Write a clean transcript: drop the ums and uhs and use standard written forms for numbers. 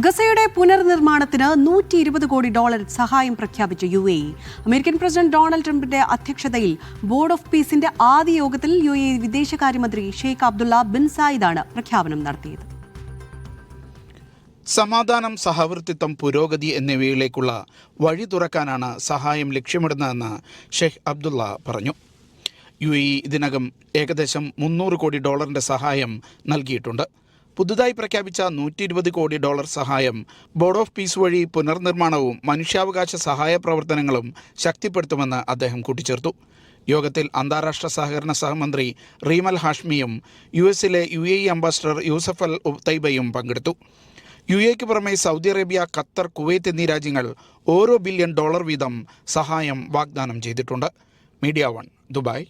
ഗസയുടെ പുനർനിർമ്മാണത്തിന് $120 കോടി സഹായം പ്രഖ്യാപിച്ച UAE. അമേരിക്കൻ പ്രസിഡന്റ് ഡൊണാൾഡ് ട്രംപിന്റെ അധ്യക്ഷതയിൽ ബോർഡ് ഓഫ് പീസിന്റെ ആദ്യ യോഗത്തിൽ UAE വിദേശകാര്യമന്ത്രി ഷെയ്ഖ് അബ്ദുള്ള ബിൻ സായിദാണ് പ്രഖ്യാപനം നടത്തിയത്. സമാധാനം, സഹവർത്തിത്വം, പുരോഗതി എന്നിവയിലേക്കുള്ള വഴി തുറക്കാനാണ് സഹായം ലക്ഷ്യമിടുന്നതെന്ന് ഷെയ്ഖ് അബ്ദുള്ള പറഞ്ഞു. UAE ഇതിനകം ഏകദേശം $300 കോടി സഹായം നൽകിയിട്ടുണ്ട്. പുതുതായി പ്രഖ്യാപിച്ച $120 കോടി സഹായം ബോർഡ് ഓഫ് പീസ് വഴി പുനർനിർമ്മാണവും മനുഷ്യാവകാശ സഹായ പ്രവർത്തനങ്ങളും ശക്തിപ്പെടുത്തുമെന്ന് അദ്ദേഹം കൂട്ടിച്ചേർത്തു. യോഗത്തിൽ അന്താരാഷ്ട്ര സഹകരണ സഹമന്ത്രി റീമൽ ഹാഷ്മിയും US-ലെ UAE അംബാസഡർ യൂസഫ് അൽ ഉത്തൈബയും പങ്കെടുത്തു. UAEക്ക് പുറമെ സൗദി അറേബ്യ, ഖത്തർ, കുവൈത്ത് എന്നീ രാജ്യങ്ങൾ ഓരോ $1 ബില്യൺ വീതം സഹായം വാഗ്ദാനം ചെയ്തിട്ടുണ്ട്. Media 1, Dubai.